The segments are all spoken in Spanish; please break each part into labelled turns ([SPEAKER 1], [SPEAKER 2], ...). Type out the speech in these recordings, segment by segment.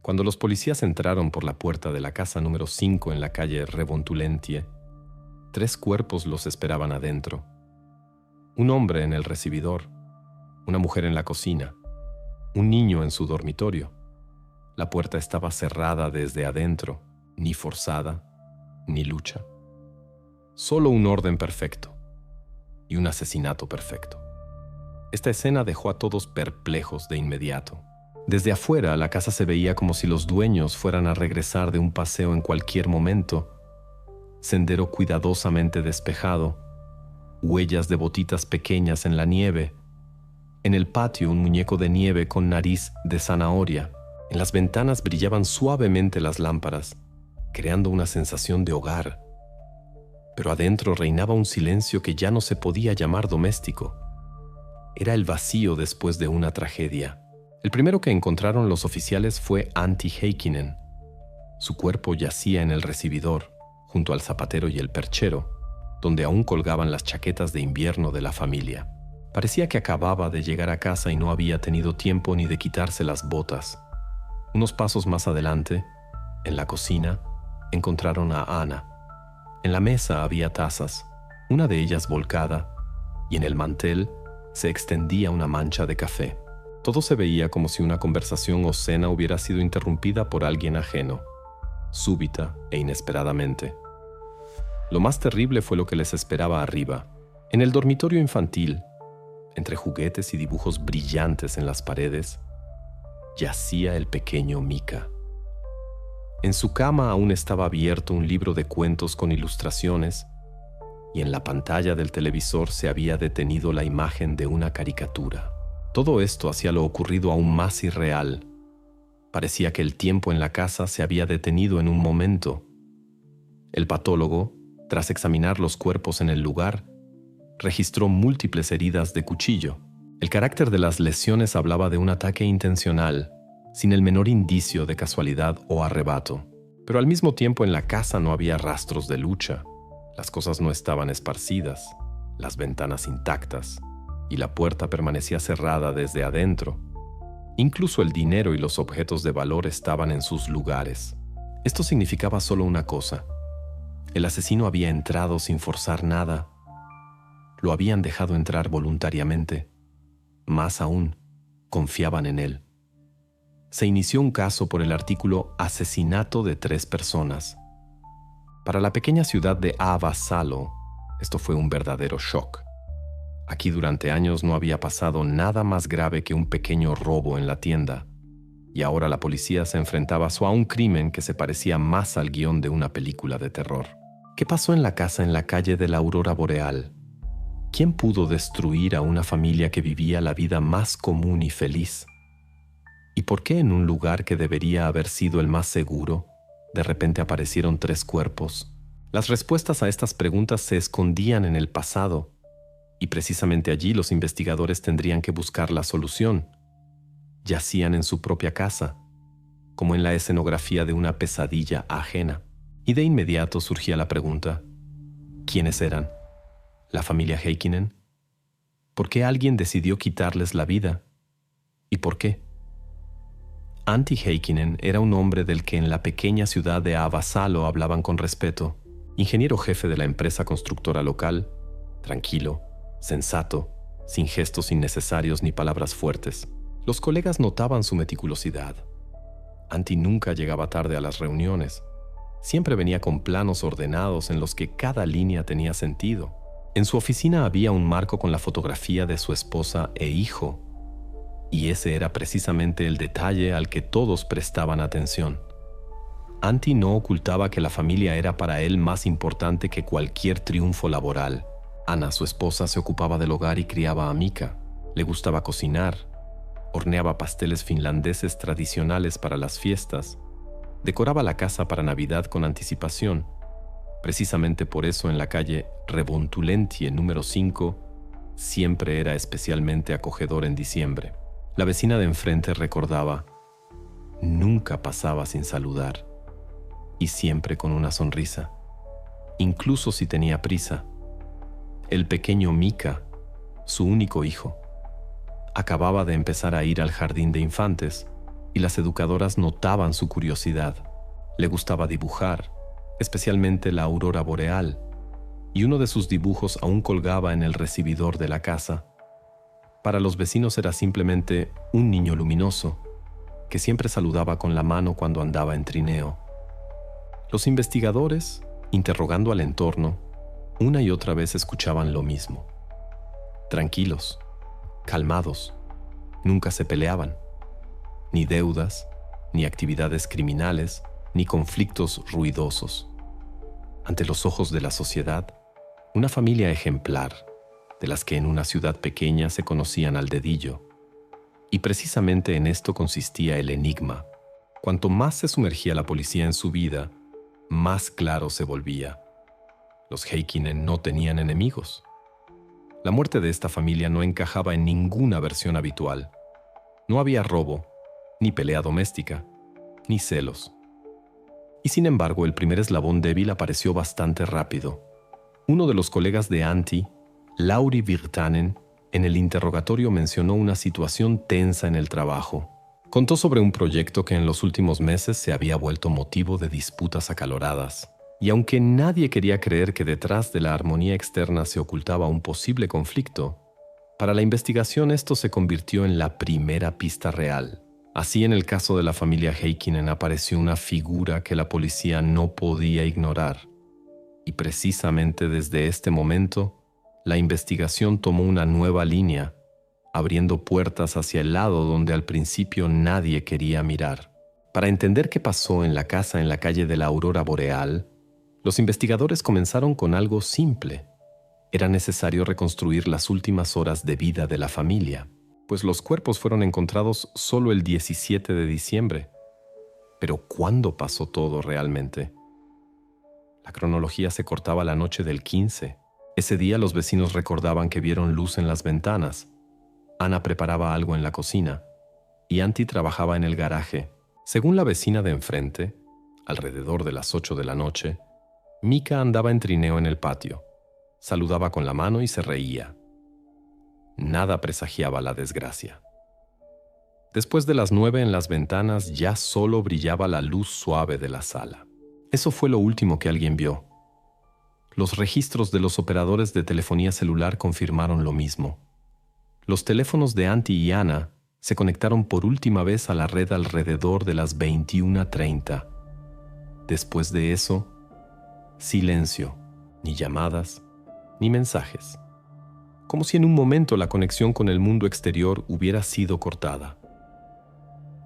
[SPEAKER 1] Cuando los policías entraron por la puerta de la casa número 5 en la calle Rebontulentie, 3 cuerpos los esperaban adentro. Un hombre en el recibidor, una mujer en la cocina, un niño en su dormitorio. La puerta estaba cerrada desde adentro, ni forzada, ni lucha. Solo un orden perfecto y un asesinato perfecto. Esta escena dejó a todos perplejos de inmediato. Desde afuera, la casa se veía como si los dueños fueran a regresar de un paseo en cualquier momento. Sendero cuidadosamente despejado, huellas de botitas pequeñas en la nieve. En el patio, un muñeco de nieve con nariz de zanahoria. En las ventanas brillaban suavemente las lámparas, creando una sensación de hogar. Pero adentro reinaba un silencio que ya no se podía llamar doméstico. Era el vacío después de una tragedia. El primero que encontraron los oficiales fue Antti Heikkinen. Su cuerpo yacía en el recibidor, junto al zapatero y el perchero, donde aún colgaban las chaquetas de invierno de la familia. Parecía que acababa de llegar a casa y no había tenido tiempo ni de quitarse las botas. Unos pasos más adelante, en la cocina, encontraron a Anna. En la mesa había tazas, una de ellas volcada, y en el mantel se extendía una mancha de café. Todo se veía como si una conversación o cena hubiera sido interrumpida por alguien ajeno, súbita e inesperadamente. Lo más terrible fue lo que les esperaba arriba. En el dormitorio infantil, entre juguetes y dibujos brillantes en las paredes, yacía el pequeño Mika. En su cama aún estaba abierto un libro de cuentos con ilustraciones, y en la pantalla del televisor se había detenido la imagen de una caricatura. Todo esto hacía lo ocurrido aún más irreal. Parecía que el tiempo en la casa se había detenido en un momento. El patólogo, tras examinar los cuerpos en el lugar, registró múltiples heridas de cuchillo. El carácter de las lesiones hablaba de un ataque intencional, sin el menor indicio de casualidad o arrebato. Pero al mismo tiempo en la casa no había rastros de lucha. Las cosas no estaban esparcidas, las ventanas intactas, y la puerta permanecía cerrada desde adentro. Incluso el dinero y los objetos de valor estaban en sus lugares. Esto significaba solo una cosa. El asesino había entrado sin forzar nada. Lo habían dejado entrar voluntariamente. Más aún, confiaban en él. Se inició un caso por el artículo Asesinato de 3 personas. Para la pequeña ciudad de Aavasalo, esto fue un verdadero shock. Aquí durante años no había pasado nada más grave que un pequeño robo en la tienda, y ahora la policía se enfrentaba a un crimen que se parecía más al guión de una película de terror. ¿Qué pasó en la casa en la calle de la Aurora Boreal? ¿Quién pudo destruir a una familia que vivía la vida más común y feliz? ¿Y por qué en un lugar que debería haber sido el más seguro, de repente aparecieron 3 cuerpos? Las respuestas a estas preguntas se escondían en el pasado, y precisamente allí los investigadores tendrían que buscar la solución. Yacían en su propia casa, como en la escenografía de una pesadilla ajena. Y de inmediato surgía la pregunta: ¿quiénes eran? ¿La familia Heikkinen? ¿Por qué alguien decidió quitarles la vida? ¿Y por qué? Antti Heikkinen era un hombre del que en la pequeña ciudad de Aavasalo hablaban con respeto. Ingeniero jefe de la empresa constructora local, tranquilo, sensato, sin gestos innecesarios ni palabras fuertes. Los colegas notaban su meticulosidad. Antti nunca llegaba tarde a las reuniones. Siempre venía con planos ordenados en los que cada línea tenía sentido. En su oficina había un marco con la fotografía de su esposa e hijo, y ese era precisamente el detalle al que todos prestaban atención. Antti no ocultaba que la familia era para él más importante que cualquier triunfo laboral. Anna, su esposa, se ocupaba del hogar y criaba a Mika. Le gustaba cocinar, horneaba pasteles finlandeses tradicionales para las fiestas, decoraba la casa para Navidad con anticipación. Precisamente por eso en la calle Rebontulentie número 5 siempre era especialmente acogedor en diciembre. La vecina de enfrente recordaba: nunca pasaba sin saludar, y siempre con una sonrisa, incluso si tenía prisa. El pequeño Mika, su único hijo, acababa de empezar a ir al jardín de infantes, y las educadoras notaban su curiosidad. Le gustaba dibujar, especialmente la aurora boreal, y uno de sus dibujos aún colgaba en el recibidor de la casa. Para los vecinos era simplemente un niño luminoso, que siempre saludaba con la mano cuando andaba en trineo. Los investigadores, interrogando al entorno, una y otra vez escuchaban lo mismo. Tranquilos, calmados, nunca se peleaban. Ni deudas, ni actividades criminales, ni conflictos ruidosos. Ante los ojos de la sociedad, una familia ejemplar, de las que en una ciudad pequeña se conocían al dedillo. Y precisamente en esto consistía el enigma. Cuanto más se sumergía la policía en su vida, más claro se volvía. Los Heikkinen no tenían enemigos. La muerte de esta familia no encajaba en ninguna versión habitual. No había robo, ni pelea doméstica, ni celos. Y sin embargo, el primer eslabón débil apareció bastante rápido. Uno de los colegas de Antti, Lauri Virtanen, en el interrogatorio mencionó una situación tensa en el trabajo. Contó sobre un proyecto que en los últimos meses se había vuelto motivo de disputas acaloradas. Y aunque nadie quería creer que detrás de la armonía externa se ocultaba un posible conflicto, para la investigación esto se convirtió en la primera pista real. Así, en el caso de la familia Heikkinen apareció una figura que la policía no podía ignorar. Y precisamente desde este momento, la investigación tomó una nueva línea, abriendo puertas hacia el lado donde al principio nadie quería mirar. Para entender qué pasó en la casa en la calle de la Aurora Boreal, los investigadores comenzaron con algo simple. Era necesario reconstruir las últimas horas de vida de la familia, pues los cuerpos fueron encontrados solo el 17 de diciembre. Pero ¿cuándo pasó todo realmente? La cronología se cortaba la noche del 15. Ese día los vecinos recordaban que vieron luz en las ventanas. Ana preparaba algo en la cocina y Antti trabajaba en el garaje. Según la vecina de enfrente, alrededor de las 8 de la noche, Mika andaba en trineo en el patio. Saludaba con la mano y se reía. Nada presagiaba la desgracia. Después de las 9 en las ventanas ya solo brillaba la luz suave de la sala. Eso fue lo último que alguien vio. Los registros de los operadores de telefonía celular confirmaron lo mismo. Los teléfonos de Antti y Ana se conectaron por última vez a la red alrededor de las 21:30. Después de eso, silencio, ni llamadas, ni mensajes. Como si en un momento la conexión con el mundo exterior hubiera sido cortada.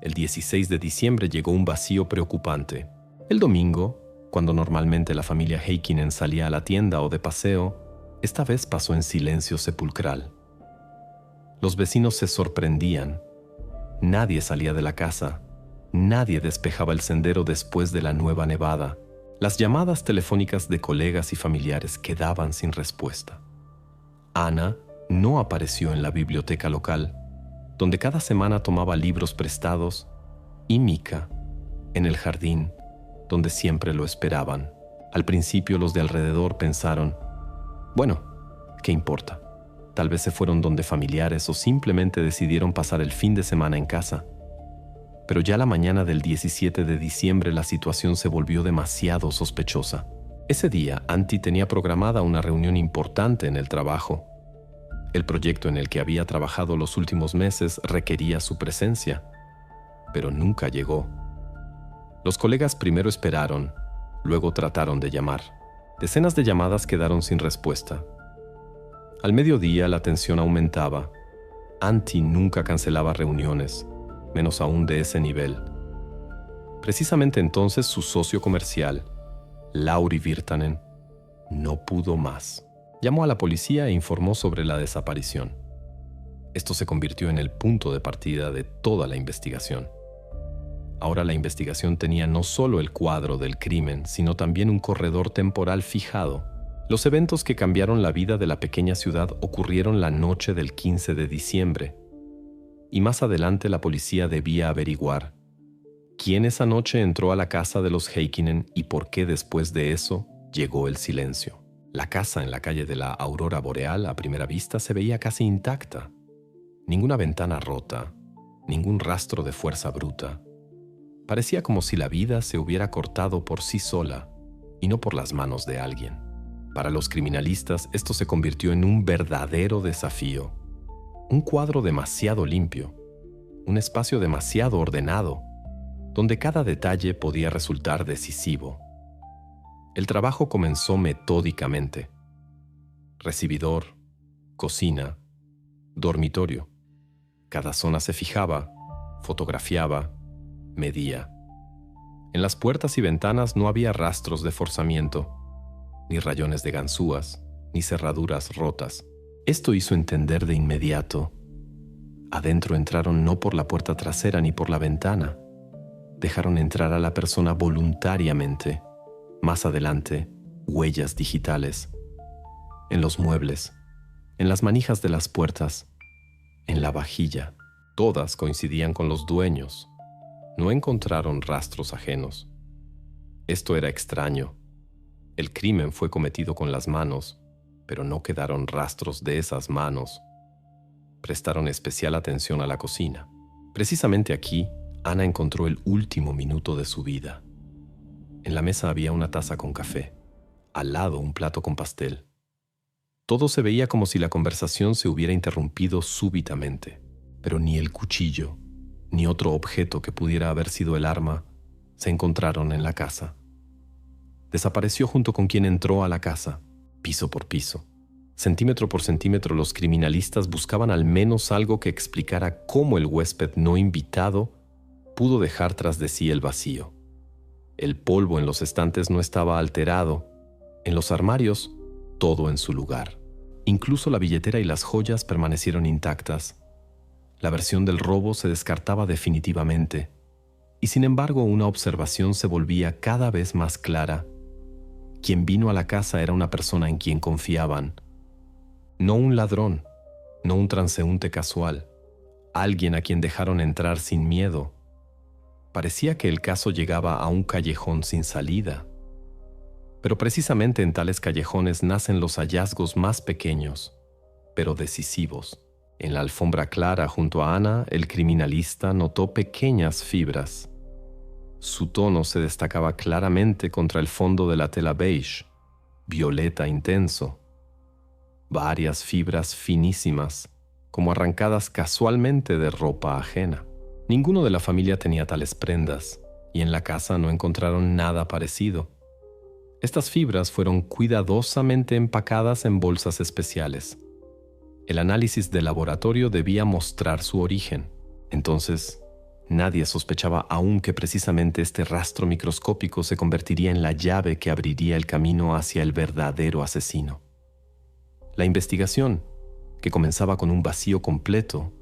[SPEAKER 1] El 16 de diciembre llegó un vacío preocupante. El domingo, cuando normalmente la familia Heikkinen salía a la tienda o de paseo, esta vez pasó en silencio sepulcral. Los vecinos se sorprendían. Nadie salía de la casa. Nadie despejaba el sendero después de la nueva nevada. Las llamadas telefónicas de colegas y familiares quedaban sin respuesta. Ana no apareció en la biblioteca local, donde cada semana tomaba libros prestados, y Mika en el jardín, donde siempre lo esperaban. Al principio los de alrededor pensaron, bueno, ¿qué importa? Tal vez se fueron donde familiares o simplemente decidieron pasar el fin de semana en casa. Pero ya la mañana del 17 de diciembre la situación se volvió demasiado sospechosa. Ese día, Antti tenía programada una reunión importante en el trabajo. El proyecto en el que había trabajado los últimos meses requería su presencia, pero nunca llegó. Los colegas primero esperaron, luego trataron de llamar. Decenas de llamadas quedaron sin respuesta. Al mediodía la tensión aumentaba. Antti nunca cancelaba reuniones, menos aún de ese nivel. Precisamente entonces su socio comercial, Lauri Virtanen, no pudo más. Llamó a la policía e informó sobre la desaparición. Esto se convirtió en el punto de partida de toda la investigación. Ahora la investigación tenía no solo el cuadro del crimen, sino también un corredor temporal fijado. Los eventos que cambiaron la vida de la pequeña ciudad ocurrieron la noche del 15 de diciembre. Y más adelante la policía debía averiguar quién esa noche entró a la casa de los Heikkinen y por qué después de eso llegó el silencio. La casa en la calle de la Aurora Boreal a primera vista se veía casi intacta. Ninguna ventana rota, ningún rastro de fuerza bruta. Parecía como si la vida se hubiera cortado por sí sola y no por las manos de alguien. Para los criminalistas, esto se convirtió en un verdadero desafío. Un cuadro demasiado limpio, un espacio demasiado ordenado, donde cada detalle podía resultar decisivo. El trabajo comenzó metódicamente. Recibidor, cocina, dormitorio. Cada zona se fijaba, fotografiaba, medía. En las puertas y ventanas no había rastros de forzamiento, ni rayones de ganzúas, ni cerraduras rotas. Esto hizo entender de inmediato. Adentro entraron no por la puerta trasera ni por la ventana. Dejaron entrar a la persona voluntariamente. Más adelante, huellas digitales. En los muebles, en las manijas de las puertas, en la vajilla. Todas coincidían con los dueños. No encontraron rastros ajenos. Esto era extraño. El crimen fue cometido con las manos, pero no quedaron rastros de esas manos. Prestaron especial atención a la cocina. Precisamente aquí, Ana encontró el último minuto de su vida. En la mesa había una taza con café, al lado un plato con pastel. Todo se veía como si la conversación se hubiera interrumpido súbitamente, pero ni el cuchillo, ni otro objeto que pudiera haber sido el arma, se encontraron en la casa. Desapareció junto con quien entró a la casa, piso por piso. Centímetro por centímetro, los criminalistas buscaban al menos algo que explicara cómo el huésped no invitado pudo dejar tras de sí el vacío. El polvo en los estantes no estaba alterado. En los armarios, todo en su lugar. Incluso la billetera y las joyas permanecieron intactas. La versión del robo se descartaba definitivamente. Y sin embargo, una observación se volvía cada vez más clara. Quien vino a la casa era una persona en quien confiaban. No un ladrón, no un transeúnte casual. Alguien a quien dejaron entrar sin miedo. Parecía que el caso llegaba a un callejón sin salida. Pero precisamente en tales callejones nacen los hallazgos más pequeños, pero decisivos. En la alfombra clara junto a Ana, el criminalista notó pequeñas fibras. Su tono se destacaba claramente contra el fondo de la tela beige, violeta intenso. Varias fibras finísimas, como arrancadas casualmente de ropa ajena. Ninguno de la familia tenía tales prendas, y en la casa no encontraron nada parecido. Estas fibras fueron cuidadosamente empacadas en bolsas especiales. El análisis de laboratorio debía mostrar su origen. Entonces, nadie sospechaba aún que precisamente este rastro microscópico se convertiría en la llave que abriría el camino hacia el verdadero asesino. La investigación, que comenzaba con un vacío completo,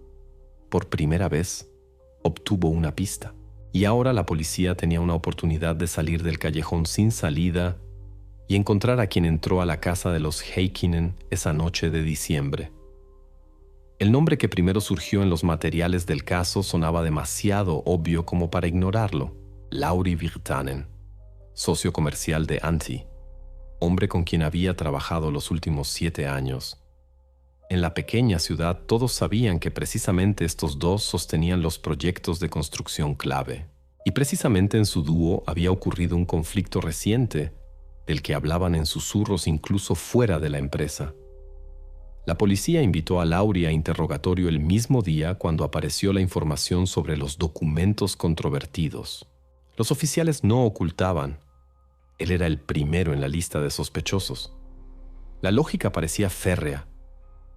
[SPEAKER 1] por primera vez, obtuvo una pista. Y ahora la policía tenía una oportunidad de salir del callejón sin salida y encontrar a quien entró a la casa de los Heikkinen esa noche de diciembre. El nombre que primero surgió en los materiales del caso sonaba demasiado obvio como para ignorarlo. Lauri Virtanen, socio comercial de Antti, hombre con quien había trabajado los últimos 7 años. En la pequeña ciudad todos sabían que precisamente estos dos sostenían los proyectos de construcción clave. Y precisamente en su dúo había ocurrido un conflicto reciente, del que hablaban en susurros incluso fuera de la empresa. La policía invitó a Lauri a interrogatorio el mismo día cuando apareció la información sobre los documentos controvertidos. Los oficiales no ocultaban. Él era el primero en la lista de sospechosos. La lógica parecía férrea.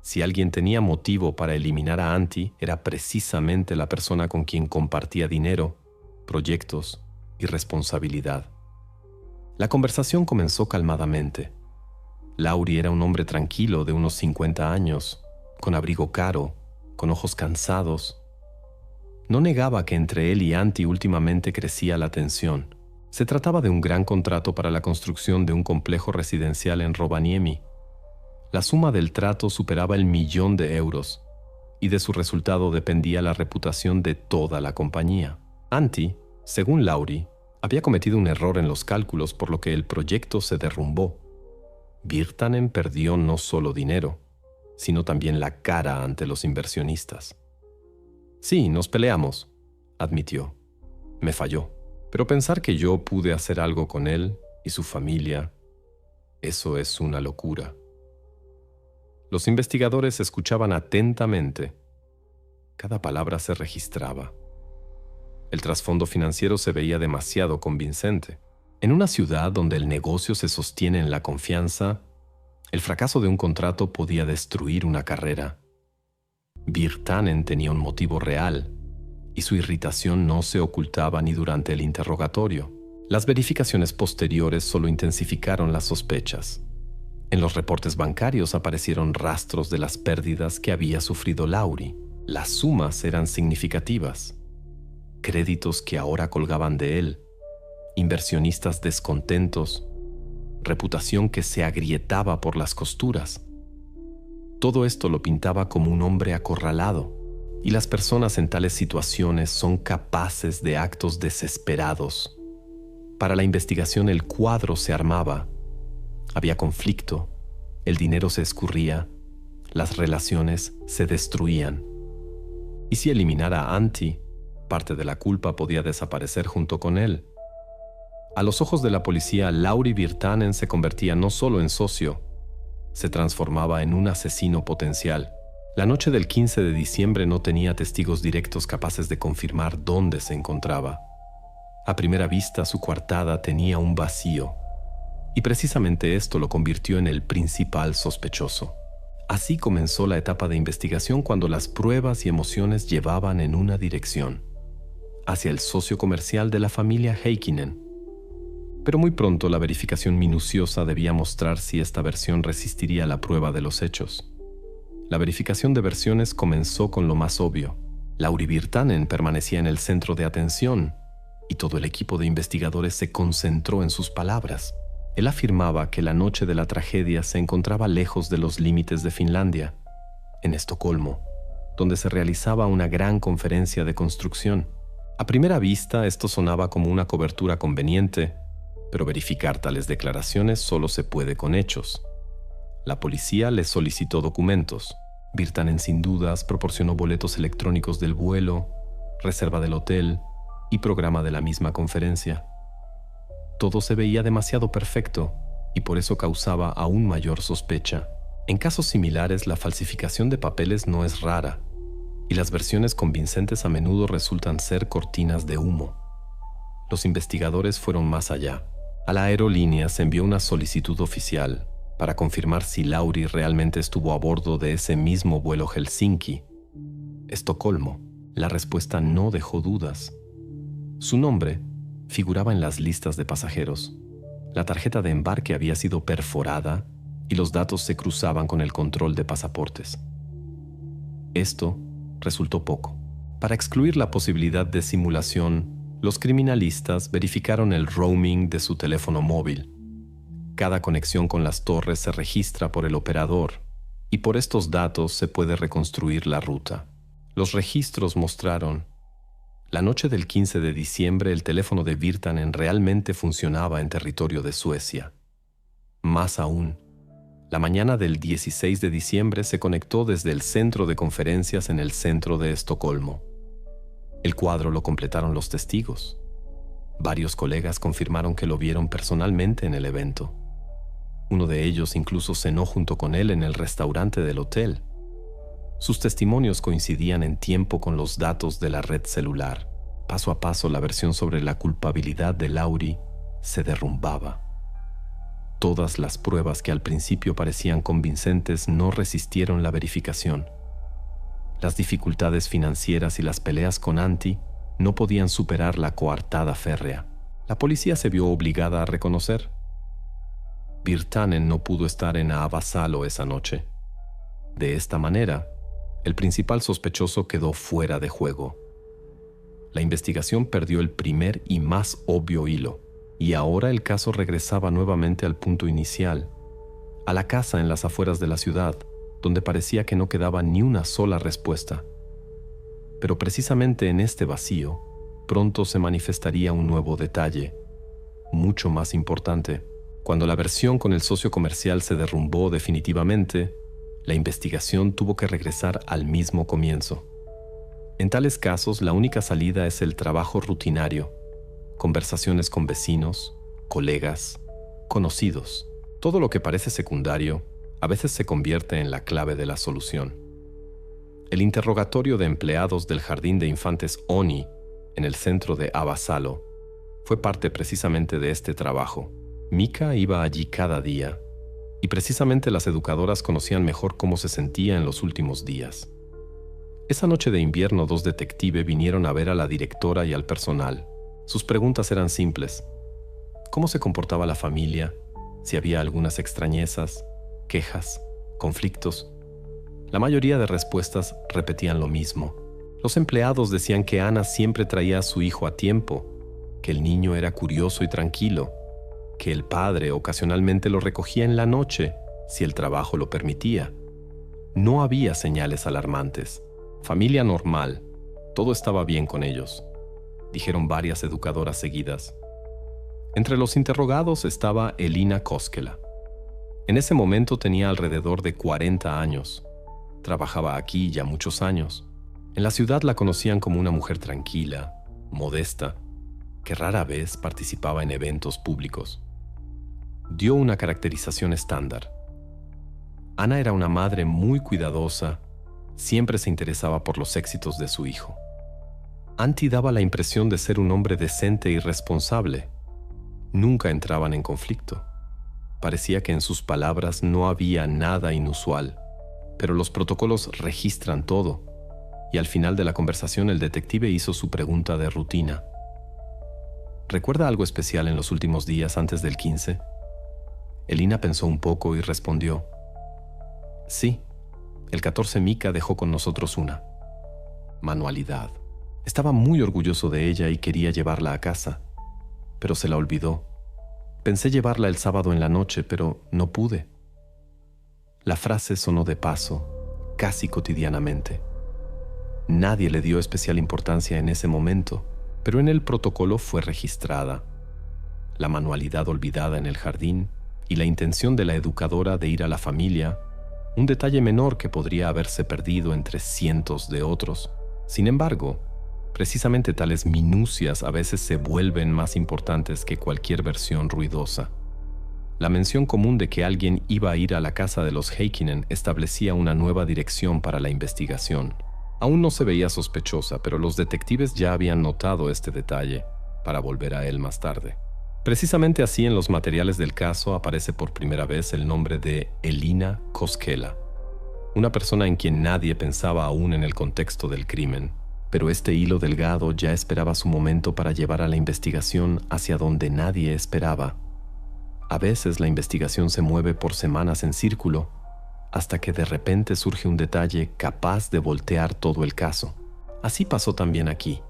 [SPEAKER 1] Si alguien tenía motivo para eliminar a Antti, era precisamente la persona con quien compartía dinero, proyectos y responsabilidad. La conversación comenzó calmadamente. Lauri era un hombre tranquilo de unos 50 años, con abrigo caro, con ojos cansados. No negaba que entre él y Antti últimamente crecía la tensión. Se trataba de un gran contrato para la construcción de un complejo residencial en Rovaniemi. La suma del trato superaba el 1.000.000 de euros, y de su resultado dependía la reputación de toda la compañía. Antti, según Lauri, había cometido un error en los cálculos, por lo que el proyecto se derrumbó. Virtanen perdió no solo dinero, sino también la cara ante los inversionistas. Sí, nos peleamos, admitió. Me falló. Pero pensar que yo pude hacer algo con él y su familia, eso es una locura. Los investigadores escuchaban atentamente. Cada palabra se registraba. El trasfondo financiero se veía demasiado convincente. En una ciudad donde el negocio se sostiene en la confianza, el fracaso de un contrato podía destruir una carrera. Virtanen tenía un motivo real, y su irritación no se ocultaba ni durante el interrogatorio. Las verificaciones posteriores solo intensificaron las sospechas. En los reportes bancarios aparecieron rastros de las pérdidas que había sufrido Lauri. Las sumas eran significativas. Créditos que ahora colgaban de él, inversionistas descontentos, reputación que se agrietaba por las costuras. Todo esto lo pintaba como un hombre acorralado, y las personas en tales situaciones son capaces de actos desesperados. Para la investigación el cuadro se armaba. Había conflicto, el dinero se escurría, las relaciones se destruían. Y si eliminara a Antti, parte de la culpa podía desaparecer junto con él. A los ojos de la policía, Lauri Virtanen se convertía no solo en socio, se transformaba en un asesino potencial. La noche del 15 de diciembre no tenía testigos directos capaces de confirmar dónde se encontraba. A primera vista, su coartada tenía un vacío, y precisamente esto lo convirtió en el principal sospechoso. Así comenzó la etapa de investigación cuando las pruebas y emociones llevaban en una dirección, hacia el socio comercial de la familia Heikkinen. Pero muy pronto la verificación minuciosa debía mostrar si esta versión resistiría la prueba de los hechos. La verificación de versiones comenzó con lo más obvio. Lauri Virtanen permanecía en el centro de atención, y todo el equipo de investigadores se concentró en sus palabras. Él afirmaba que la noche de la tragedia se encontraba lejos de los límites de Finlandia, en Estocolmo, donde se realizaba una gran conferencia de construcción. A primera vista esto sonaba como una cobertura conveniente, pero verificar tales declaraciones solo se puede con hechos. La policía le solicitó documentos. Virtanen sin dudas proporcionó boletos electrónicos del vuelo, reserva del hotel y programa de la misma conferencia. Todo se veía demasiado perfecto y por eso causaba aún mayor sospecha. En casos similares, la falsificación de papeles no es rara, y las versiones convincentes a menudo resultan ser cortinas de humo. Los investigadores fueron más allá. A la aerolínea se envió una solicitud oficial para confirmar si Lauri realmente estuvo a bordo de ese mismo vuelo Helsinki-Estocolmo. La respuesta no dejó dudas. Su nombre figuraba en las listas de pasajeros. La tarjeta de embarque había sido perforada y los datos se cruzaban con el control de pasaportes. Esto resultó poco. Para excluir la posibilidad de simulación, los criminalistas verificaron el roaming de su teléfono móvil. Cada conexión con las torres se registra por el operador y por estos datos se puede reconstruir la ruta. Los registros mostraron: la noche del 15 de diciembre el teléfono de Virtanen realmente funcionaba en territorio de Suecia. Más aún, la mañana del 16 de diciembre se conectó desde el centro de conferencias en el centro de Estocolmo. El cuadro lo completaron los testigos. Varios colegas confirmaron que lo vieron personalmente en el evento. Uno de ellos incluso cenó junto con él en el restaurante del hotel. Sus testimonios coincidían en tiempo con los datos de la red celular. Paso a paso, la versión sobre la culpabilidad de Lauri se derrumbaba. Todas las pruebas que al principio parecían convincentes no resistieron la verificación. Las dificultades financieras y las peleas con Antti no podían superar la coartada férrea. La policía se vio obligada a reconocer: Virtanen no pudo estar en Aavasalo esa noche. De esta manera, el principal sospechoso quedó fuera de juego. La investigación perdió el primer y más obvio hilo, y ahora el caso regresaba nuevamente al punto inicial, a la casa en las afueras de la ciudad, donde parecía que no quedaba ni una sola respuesta. Pero precisamente en este vacío, pronto se manifestaría un nuevo detalle, mucho más importante. Cuando la versión con el socio comercial se derrumbó definitivamente, la investigación tuvo que regresar al mismo comienzo. En tales casos, la única salida es el trabajo rutinario, conversaciones con vecinos, colegas, conocidos. Todo lo que parece secundario a veces se convierte en la clave de la solución. El interrogatorio de empleados del Jardín de Infantes Oni, en el centro de Abasalo, fue parte precisamente de este trabajo. Mika iba allí cada día, y precisamente las educadoras conocían mejor cómo se sentía en los últimos días. Esa noche de invierno, 2 detectives vinieron a ver a la directora y al personal. Sus preguntas eran simples. ¿Cómo se comportaba la familia? Si había algunas extrañezas, quejas, conflictos. La mayoría de respuestas repetían lo mismo. Los empleados decían que Ana siempre traía a su hijo a tiempo, que el niño era curioso y tranquilo, que el padre ocasionalmente lo recogía en la noche, si el trabajo lo permitía. No había señales alarmantes. Familia normal. Todo estaba bien con ellos, dijeron varias educadoras seguidas. Entre los interrogados estaba Elina Koskela. En ese momento tenía alrededor de 40 años. Trabajaba aquí ya muchos años. En la ciudad la conocían como una mujer tranquila, modesta, que rara vez participaba en eventos públicos. Dio una caracterización estándar. Ana era una madre muy cuidadosa, siempre se interesaba por los éxitos de su hijo. Antti daba la impresión de ser un hombre decente y responsable. Nunca entraban en conflicto. Parecía que en sus palabras no había nada inusual, pero los protocolos registran todo, y al final de la conversación el detective hizo su pregunta de rutina. ¿Recuerda algo especial en los últimos días antes del 15? Elina pensó un poco y respondió: sí, el 14 Mika dejó con nosotros una manualidad. Estaba muy orgulloso de ella y quería llevarla a casa, pero se la olvidó. Pensé llevarla el sábado en la noche, pero no pude. La frase sonó de paso, casi cotidianamente. Nadie le dio especial importancia en ese momento, pero en el protocolo fue registrada. La manualidad olvidada en el jardín y la intención de la educadora de ir a la familia, un detalle menor que podría haberse perdido entre cientos de otros. Sin embargo, precisamente tales minucias a veces se vuelven más importantes que cualquier versión ruidosa. La mención común de que alguien iba a ir a la casa de los Heikkinen establecía una nueva dirección para la investigación. Aún no se veía sospechosa, pero los detectives ya habían notado este detalle para volver a él más tarde. Precisamente así, en los materiales del caso aparece por primera vez el nombre de Elina Koskela, una persona en quien nadie pensaba aún en el contexto del crimen. Pero este hilo delgado ya esperaba su momento para llevar a la investigación hacia donde nadie esperaba. A veces la investigación se mueve por semanas en círculo, hasta que de repente surge un detalle capaz de voltear todo el caso. Así pasó también aquí.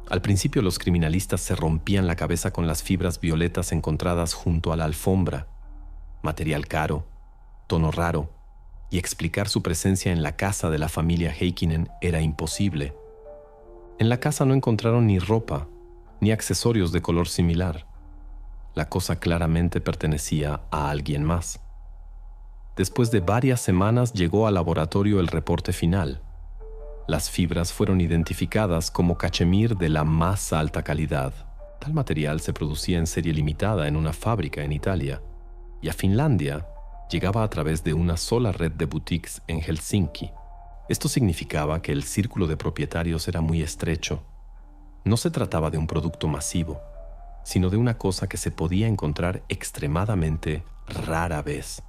[SPEAKER 1] Al principio los criminalistas se rompían la cabeza con las fibras violetas encontradas junto a la alfombra, material caro, tono raro, y explicar su presencia en la casa de la familia Heikkinen era imposible. En la casa no encontraron ni ropa, ni accesorios de color similar. La cosa claramente pertenecía a alguien más. Después de varias semanas llegó al laboratorio el reporte final. Las fibras fueron identificadas como cachemir de la más alta calidad. Tal material se producía en serie limitada en una fábrica en Italia, y a Finlandia llegaba a través de una sola red de boutiques en Helsinki. Esto significaba que el círculo de propietarios era muy estrecho. No se trataba de un producto masivo, sino de una cosa que se podía encontrar extremadamente rara vez.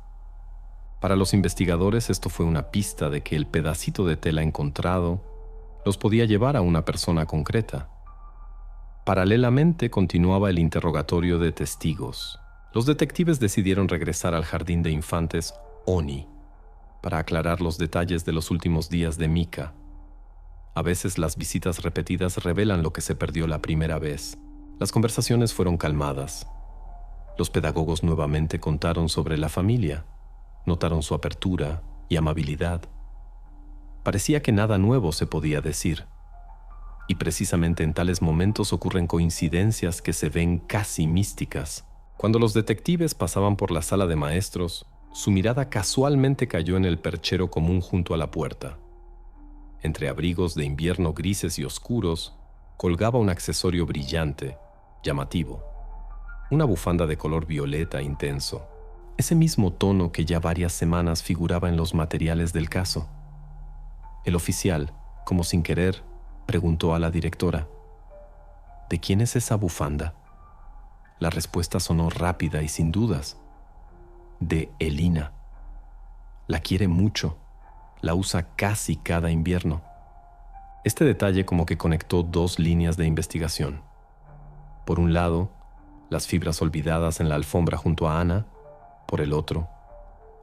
[SPEAKER 1] Para los investigadores esto fue una pista de que el pedacito de tela encontrado los podía llevar a una persona concreta. Paralelamente continuaba el interrogatorio de testigos. Los detectives decidieron regresar al Jardín de Infantes Oni para aclarar los detalles de los últimos días de Mika. A veces las visitas repetidas revelan lo que se perdió la primera vez. Las conversaciones fueron calmadas. Los pedagogos nuevamente contaron sobre la familia. Notaron su apertura y amabilidad. Parecía que nada nuevo se podía decir. Y precisamente en tales momentos ocurren coincidencias que se ven casi místicas. Cuando los detectives pasaban por la sala de maestros, su mirada casualmente cayó en el perchero común junto a la puerta. Entre abrigos de invierno grises y oscuros, colgaba un accesorio brillante, llamativo. Una bufanda de color violeta intenso. Ese mismo tono que ya varias semanas figuraba en los materiales del caso. El oficial, como sin querer, preguntó a la directora: ¿de quién es esa bufanda? La respuesta sonó rápida y sin dudas. De Elina. La quiere mucho. La usa casi cada invierno. Este detalle como que conectó dos líneas de investigación. Por un lado, las fibras olvidadas en la alfombra junto a Ana. Por el otro,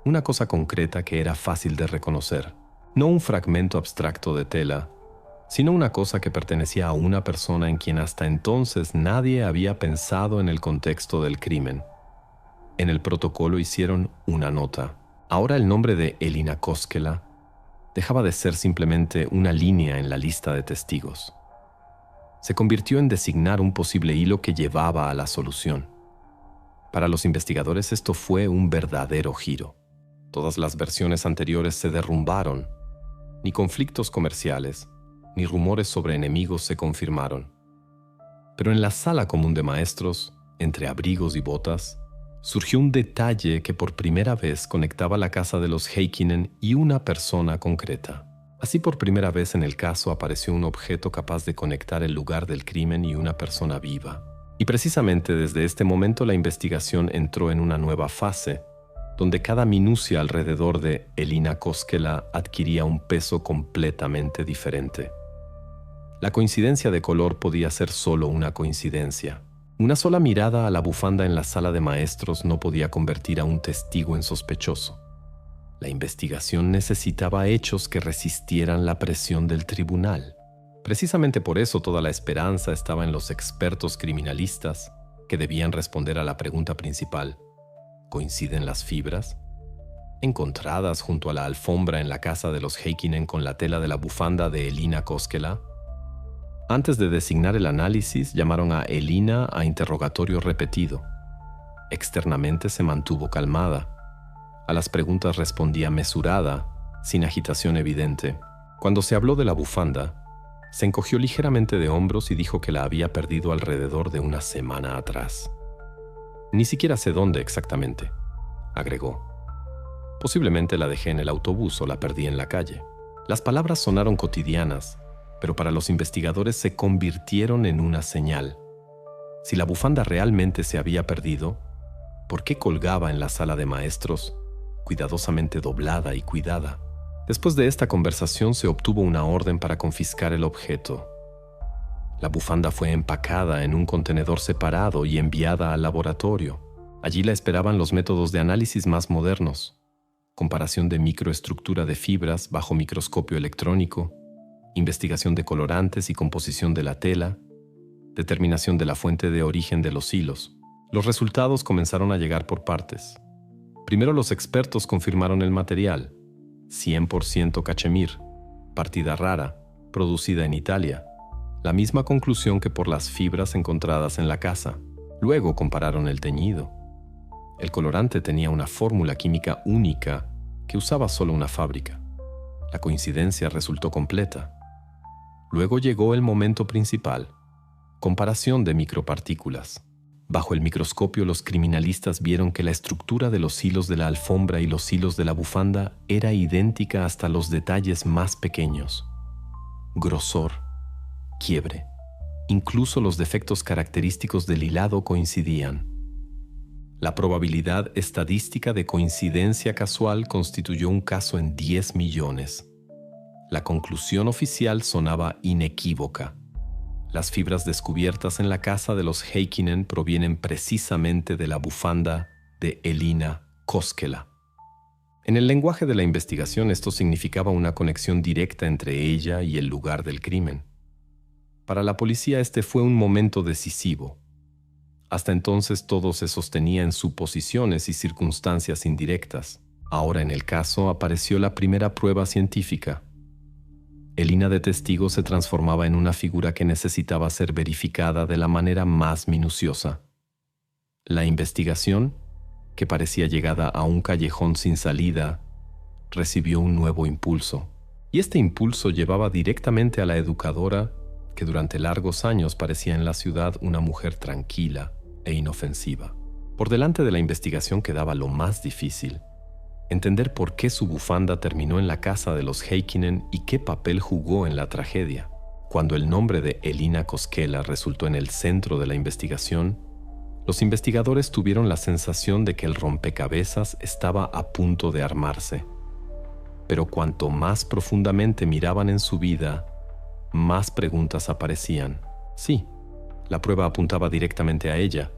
[SPEAKER 1] una cosa concreta que era fácil de reconocer. No un fragmento abstracto de tela, sino una cosa que pertenecía a una persona en quien hasta entonces nadie había pensado en el contexto del crimen. En el protocolo hicieron una nota. Ahora el nombre de Elina Koskela dejaba de ser simplemente una línea en la lista de testigos. Se convirtió en designar un posible hilo que llevaba a la solución. Para los investigadores esto fue un verdadero giro. Todas las versiones anteriores se derrumbaron. Ni conflictos comerciales, ni rumores sobre enemigos se confirmaron. Pero en la sala común de maestros, entre abrigos y botas, surgió un detalle que por primera vez conectaba la casa de los Heikkinen y una persona concreta. Así por primera vez en el caso apareció un objeto capaz de conectar el lugar del crimen y una persona viva. Y precisamente desde este momento la investigación entró en una nueva fase, donde cada minucia alrededor de Elina Koskela adquiría un peso completamente diferente. La coincidencia de color podía ser solo una coincidencia. Una sola mirada a la bufanda en la sala de maestros no podía convertir a un testigo en sospechoso. La investigación necesitaba hechos que resistieran la presión del tribunal. Precisamente por eso toda la esperanza estaba en los expertos criminalistas, que debían responder a la pregunta principal: ¿coinciden las fibras encontradas junto a la alfombra en la casa de los Heikkinen con la tela de la bufanda de Elina Koskela? Antes de designar el análisis, llamaron a Elina a interrogatorio repetido. Externamente se mantuvo calmada. A las preguntas respondía mesurada, sin agitación evidente. Cuando se habló de la bufanda, se encogió ligeramente de hombros y dijo que la había perdido alrededor de una semana atrás. Ni siquiera sé dónde exactamente, agregó. Posiblemente la dejé en el autobús o la perdí en la calle. Las palabras sonaron cotidianas, pero para los investigadores se convirtieron en una señal. Si la bufanda realmente se había perdido, ¿por qué colgaba en la sala de maestros, cuidadosamente doblada y cuidada? Después de esta conversación se obtuvo una orden para confiscar el objeto. La bufanda fue empacada en un contenedor separado y enviada al laboratorio. Allí la esperaban los métodos de análisis más modernos: comparación de microestructura de fibras bajo microscopio electrónico, investigación de colorantes y composición de la tela, determinación de la fuente de origen de los hilos. Los resultados comenzaron a llegar por partes. Primero los expertos confirmaron el material: 100% cachemir, partida rara, producida en Italia. La misma conclusión que por las fibras encontradas en la casa. Luego compararon el teñido. El colorante tenía una fórmula química única que usaba solo una fábrica. La coincidencia resultó completa. Luego llegó el momento principal: comparación de micropartículas. Bajo el microscopio, los criminalistas vieron que la estructura de los hilos de la alfombra y los hilos de la bufanda era idéntica hasta los detalles más pequeños. Grosor, quiebre, incluso los defectos característicos del hilado coincidían. La probabilidad estadística de coincidencia casual constituyó un caso en 10 millones. La conclusión oficial sonaba inequívoca. Las fibras descubiertas en la casa de los Heikkinen provienen precisamente de la bufanda de Elina Koskela. En el lenguaje de la investigación esto significaba una conexión directa entre ella y el lugar del crimen. Para la policía este fue un momento decisivo. Hasta entonces todo se sostenía en suposiciones y circunstancias indirectas. Ahora en el caso apareció la primera prueba científica. Elina de testigo se transformaba en una figura que necesitaba ser verificada de la manera más minuciosa. La investigación, que parecía llegada a un callejón sin salida, recibió un nuevo impulso. Y este impulso llevaba directamente a la educadora, que durante largos años parecía en la ciudad una mujer tranquila e inofensiva. Por delante de la investigación quedaba lo más difícil: entender por qué su bufanda terminó en la casa de los Heikkinen y qué papel jugó en la tragedia. Cuando el nombre de Elina Koskela resultó en el centro de la investigación, los investigadores tuvieron la sensación de que el rompecabezas estaba a punto de armarse. Pero cuanto más profundamente miraban en su vida, más preguntas aparecían. Sí, la prueba apuntaba directamente a ella,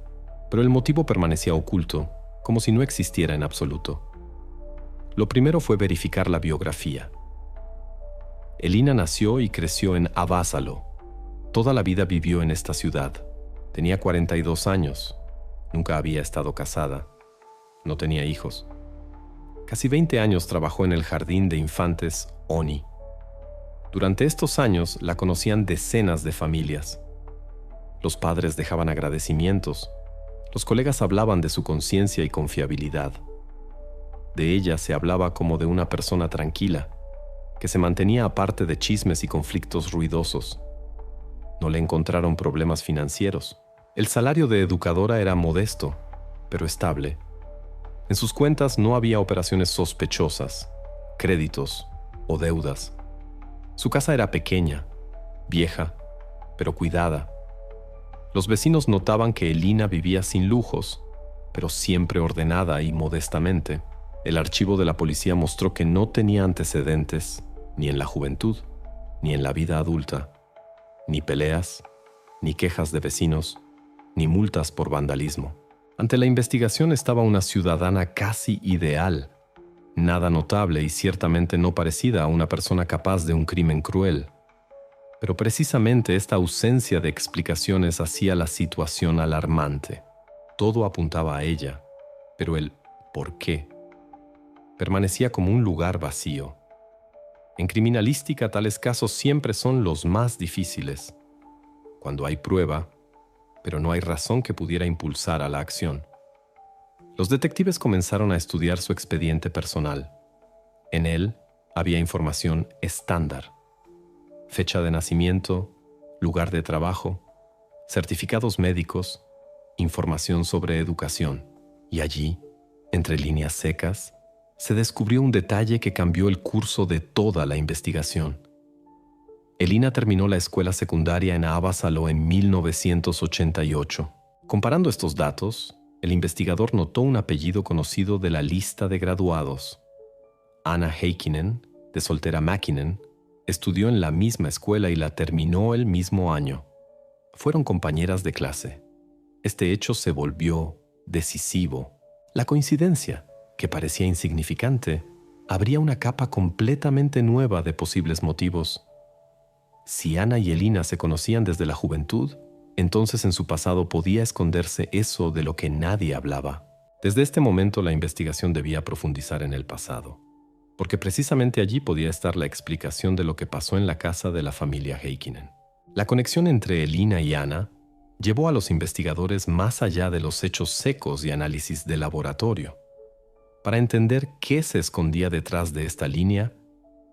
[SPEAKER 1] pero el motivo permanecía oculto, como si no existiera en absoluto. Lo primero fue verificar la biografía. Elina nació y creció en Avasalo. Toda la vida vivió en esta ciudad. Tenía 42 años. Nunca había estado casada. No tenía hijos. Casi 20 años trabajó en el jardín de infantes Oni. Durante estos años la conocían decenas de familias. Los padres dejaban agradecimientos. Los colegas hablaban de su conciencia y confiabilidad. De ella se hablaba como de una persona tranquila, que se mantenía aparte de chismes y conflictos ruidosos. No le encontraron problemas financieros. El salario de educadora era modesto, pero estable. En sus cuentas no había operaciones sospechosas, créditos o deudas. Su casa era pequeña, vieja, pero cuidada. Los vecinos notaban que Elina vivía sin lujos, pero siempre ordenada y modestamente. El archivo de la policía mostró que no tenía antecedentes, ni en la juventud, ni en la vida adulta, ni peleas, ni quejas de vecinos, ni multas por vandalismo. Ante la investigación estaba una ciudadana casi ideal, nada notable y ciertamente no parecida a una persona capaz de un crimen cruel. Pero precisamente esta ausencia de explicaciones hacía la situación alarmante. Todo apuntaba a ella, pero el ¿por qué? Permanecía como un lugar vacío. En criminalística, tales casos siempre son los más difíciles, cuando hay prueba, pero no hay razón que pudiera impulsar a la acción. Los detectives comenzaron a estudiar su expediente personal. En él había información estándar: fecha de nacimiento, lugar de trabajo, certificados médicos, información sobre educación. Y allí, entre líneas secas, se descubrió un detalle que cambió el curso de toda la investigación. Elina terminó la escuela secundaria en Avasalo en 1988. Comparando estos datos, el investigador notó un apellido conocido de la lista de graduados. Anna Heikkinen, de soltera Mäkinen, estudió en la misma escuela y la terminó el mismo año. Fueron compañeras de clase. Este hecho se volvió decisivo. La coincidencia, que parecía insignificante, abría una capa completamente nueva de posibles motivos. Si Anna y Elina se conocían desde la juventud, entonces en su pasado podía esconderse eso de lo que nadie hablaba. Desde este momento la investigación debía profundizar en el pasado, porque precisamente allí podía estar la explicación de lo que pasó en la casa de la familia Heikkinen. La conexión entre Elina y Anna llevó a los investigadores más allá de los hechos secos y análisis de laboratorio. Para entender qué se escondía detrás de esta línea,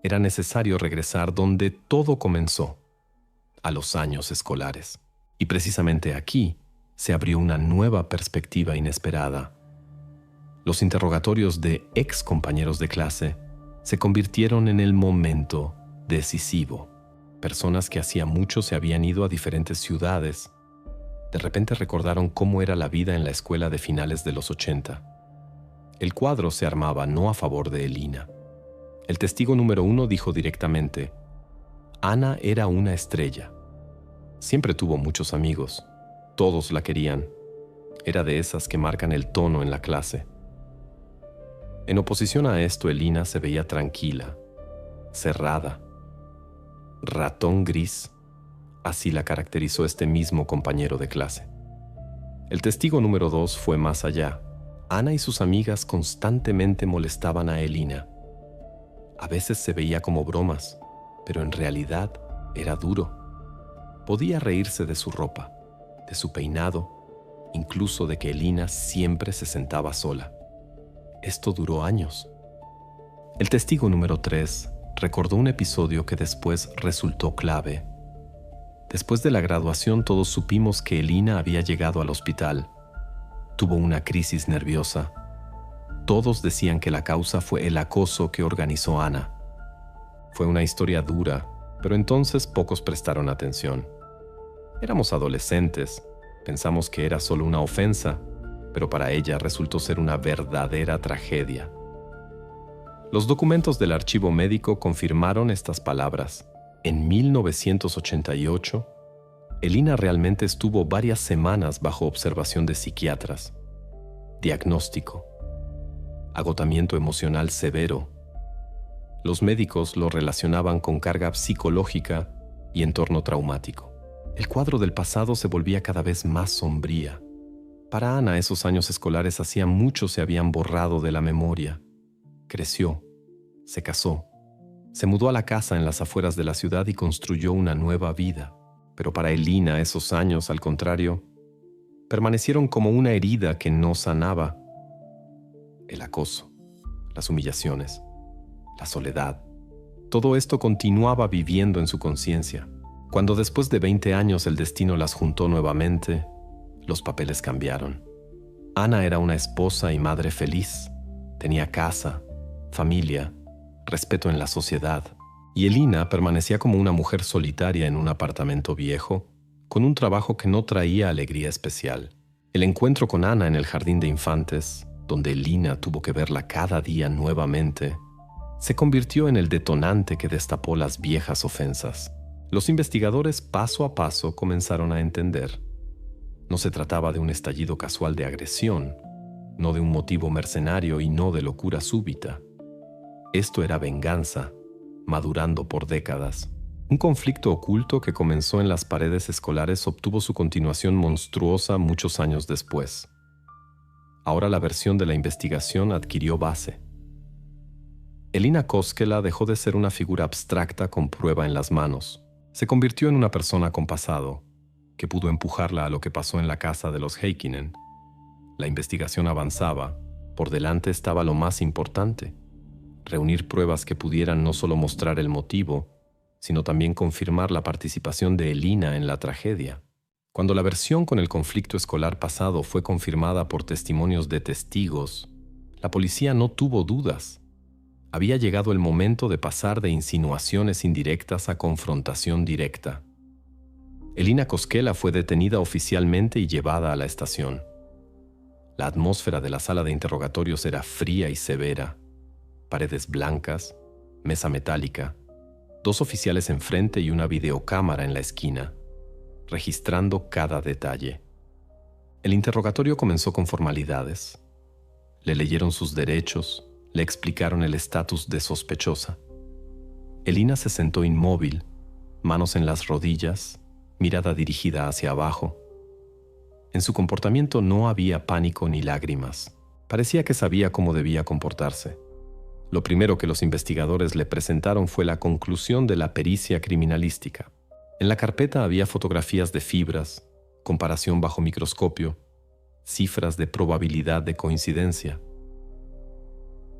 [SPEAKER 1] era necesario regresar donde todo comenzó, a los años escolares. Y precisamente aquí se abrió una nueva perspectiva inesperada. Los interrogatorios de ex compañeros de clase se convirtieron en el momento decisivo. Personas que hacía mucho se habían ido a diferentes ciudades. De repente recordaron cómo era la vida en la escuela de finales de los 80. El cuadro se armaba no a favor de Elina. El testigo número 1 dijo directamente: Anna era una estrella. Siempre tuvo muchos amigos. Todos la querían. Era de esas que marcan el tono en la clase. En oposición a esto, Elina se veía tranquila, cerrada. Ratón gris, así la caracterizó este mismo compañero de clase. El testigo número 2 fue más allá. Anna y sus amigas constantemente molestaban a Elina. A veces se veía como bromas, pero en realidad era duro. Podía reírse de su ropa, de su peinado, incluso de que Elina siempre se sentaba sola. Esto duró años. El testigo número 3 recordó un episodio que después resultó clave. Después de la graduación todos supimos que Elina había llegado al hospital. Tuvo una crisis nerviosa. Todos decían que la causa fue el acoso que organizó Ana. Fue una historia dura, pero entonces pocos prestaron atención. Éramos adolescentes, pensamos que era solo una ofensa, pero para ella resultó ser una verdadera tragedia. Los documentos del archivo médico confirmaron estas palabras. En 1988, Elina realmente estuvo varias semanas bajo observación de psiquiatras. Diagnóstico: agotamiento emocional severo. Los médicos lo relacionaban con carga psicológica y entorno traumático. El cuadro del pasado se volvía cada vez más sombría. Para Ana, esos años escolares hacía mucho se habían borrado de la memoria. Creció, se casó, se mudó a la casa en las afueras de la ciudad y construyó una nueva vida. Pero para Elina, esos años, al contrario, permanecieron como una herida que no sanaba. El acoso, las humillaciones, la soledad. Todo esto continuaba viviendo en su conciencia. Cuando después de 20 años el destino las juntó nuevamente, los papeles cambiaron. Ana era una esposa y madre feliz. Tenía casa, familia, respeto en la sociedad. Y Elina permanecía como una mujer solitaria en un apartamento viejo, con un trabajo que no traía alegría especial. El encuentro con Ana en el jardín de infantes, donde Elina tuvo que verla cada día nuevamente, se convirtió en el detonante que destapó las viejas ofensas. Los investigadores paso a paso comenzaron a entender. No se trataba de un estallido casual de agresión, no de un motivo mercenario y no de locura súbita. Esto era venganza, madurando por décadas. Un conflicto oculto que comenzó en las paredes escolares obtuvo su continuación monstruosa muchos años después. Ahora la versión de la investigación adquirió base. Elina Koskela dejó de ser una figura abstracta con prueba en las manos. Se convirtió en una persona con pasado, que pudo empujarla a lo que pasó en la casa de los Heikkinen. La investigación avanzaba. Por delante estaba lo más importante: reunir pruebas que pudieran no solo mostrar el motivo, sino también confirmar la participación de Elina en la tragedia. Cuando la versión con el conflicto escolar pasado fue confirmada por testimonios de testigos, la policía no tuvo dudas. Había llegado el momento de pasar de insinuaciones indirectas a confrontación directa. Elina Koskela fue detenida oficialmente y llevada a la estación. La atmósfera de la sala de interrogatorios era fría y severa. Paredes blancas, mesa metálica, 2 oficiales enfrente y una videocámara en la esquina, registrando cada detalle. El interrogatorio comenzó con formalidades. Le leyeron sus derechos, le explicaron el estatus de sospechosa. Elina se sentó inmóvil, manos en las rodillas, mirada dirigida hacia abajo. En su comportamiento no había pánico ni lágrimas. Parecía que sabía cómo debía comportarse. Lo primero que los investigadores le presentaron fue la conclusión de la pericia criminalística. En la carpeta había fotografías de fibras, comparación bajo microscopio, cifras de probabilidad de coincidencia.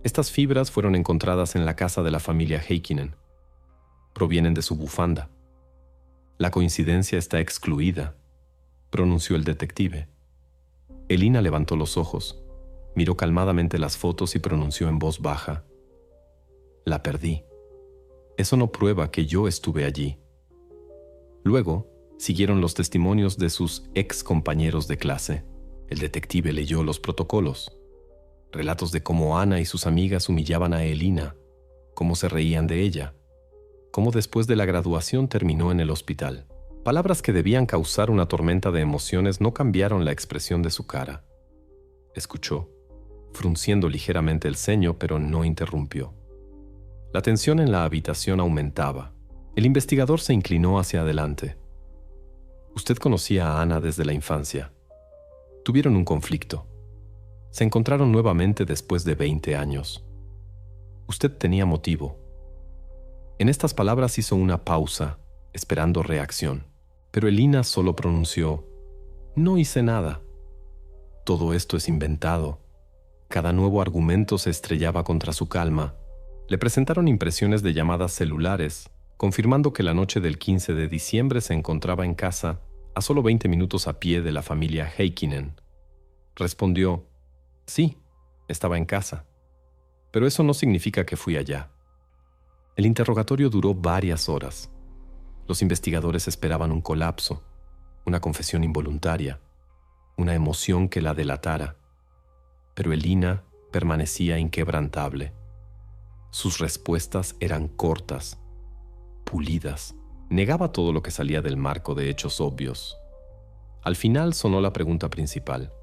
[SPEAKER 1] Estas fibras fueron encontradas en la casa de la familia Heikkinen. Provienen de su bufanda. La coincidencia está excluida, pronunció el detective. Elina levantó los ojos, miró calmadamente las fotos y pronunció en voz baja: la perdí. Eso no prueba que yo estuve allí. Luego, siguieron los testimonios de sus ex compañeros de clase. El detective leyó los protocolos. Relatos de cómo Ana y sus amigas humillaban a Elina, cómo se reían de ella, cómo después de la graduación terminó en el hospital. Palabras que debían causar una tormenta de emociones no cambiaron la expresión de su cara. Escuchó, frunciendo ligeramente el ceño, pero no interrumpió. La tensión en la habitación aumentaba. El investigador se inclinó hacia adelante. Usted conocía a Ana desde la infancia. Tuvieron un conflicto. Se encontraron nuevamente después de 20 años. Usted tenía motivo. En estas palabras hizo una pausa, esperando reacción. Pero Elina solo pronunció: no hice nada. Todo esto es inventado. Cada nuevo argumento se estrellaba contra su calma. Le presentaron impresiones de llamadas celulares, confirmando que la noche del 15 de diciembre se encontraba en casa, a solo 20 minutos a pie de la familia Heikkinen. Respondió, sí, estaba en casa. Pero eso no significa que fui allá. El interrogatorio duró varias horas. Los investigadores esperaban un colapso, una confesión involuntaria, una emoción que la delatara. Pero Elina permanecía inquebrantable. Sus respuestas eran cortas, pulidas. Negaba todo lo que salía del marco de hechos obvios. Al final sonó la pregunta principal.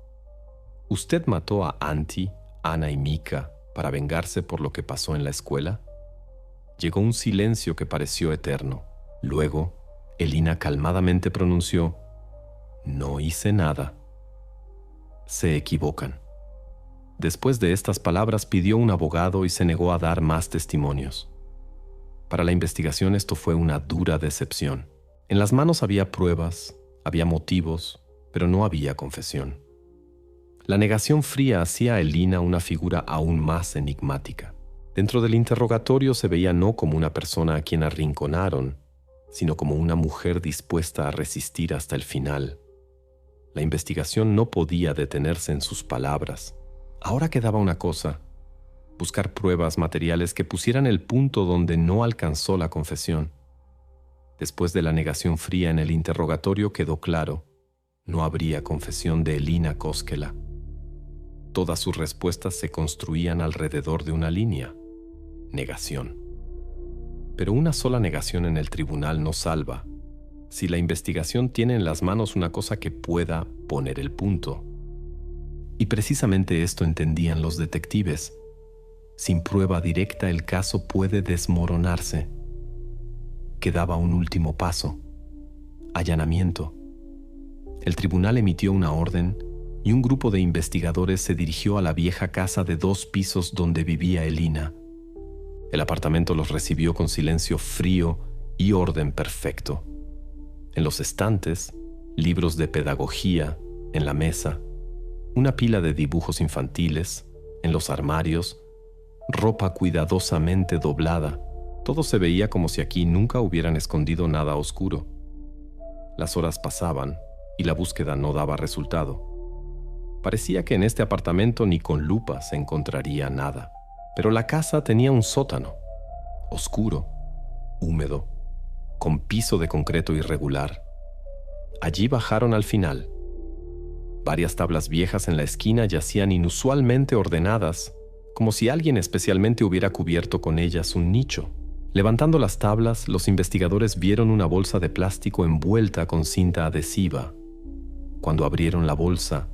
[SPEAKER 1] ¿Usted mató a Antti, Anna y Mika para vengarse por lo que pasó en la escuela? Llegó un silencio que pareció eterno. Luego, Elina calmadamente pronunció, no hice nada. Se equivocan. Después de estas palabras pidió un abogado y se negó a dar más testimonios. Para la investigación esto fue una dura decepción. En las manos había pruebas, había motivos, pero no había confesión. La negación fría hacía a Elina una figura aún más enigmática. Dentro del interrogatorio se veía no como una persona a quien arrinconaron, sino como una mujer dispuesta a resistir hasta el final. La investigación no podía detenerse en sus palabras. Ahora quedaba una cosa: buscar pruebas materiales que pusieran el punto donde no alcanzó la confesión. Después de la negación fría en el interrogatorio quedó claro: no habría confesión de Elina Koskela. Todas sus respuestas se construían alrededor de una línea: negación. Pero una sola negación en el tribunal no salva. Si la investigación tiene en las manos una cosa que pueda poner el punto. Y precisamente esto entendían los detectives. Sin prueba directa el caso puede desmoronarse. Quedaba un último paso: allanamiento. El tribunal emitió una orden y un grupo de investigadores se dirigió a la vieja casa de 2 pisos donde vivía Elina. El apartamento los recibió con silencio frío y orden perfecto. En los estantes, libros de pedagogía, en la mesa, una pila de dibujos infantiles, en los armarios, ropa cuidadosamente doblada. Todo se veía como si aquí nunca hubieran escondido nada oscuro. Las horas pasaban y la búsqueda no daba resultado. Parecía que en este apartamento ni con lupa se encontraría nada. Pero la casa tenía un sótano, oscuro, húmedo, con piso de concreto irregular. Allí bajaron al final. Varias tablas viejas en la esquina yacían inusualmente ordenadas, como si alguien especialmente hubiera cubierto con ellas un nicho. Levantando las tablas, los investigadores vieron una bolsa de plástico envuelta con cinta adhesiva. Cuando abrieron la bolsa,